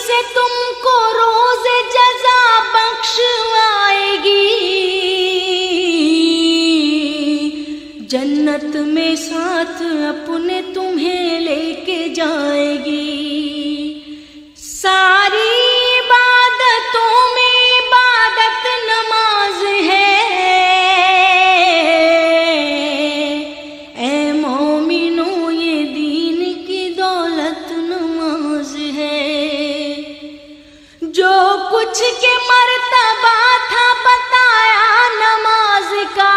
سے تم کو روز جزا بخشوائے گی، جنت میں ساتھ اپنے تمہیں لے کے جائے گی۔ ساری عبادتوں میں عبادت نماز ہے، اے مومنوں یہ دین کی دولت نماز ہے۔ جو کچھ کے مرتبہ تھا بتایا نماز کا،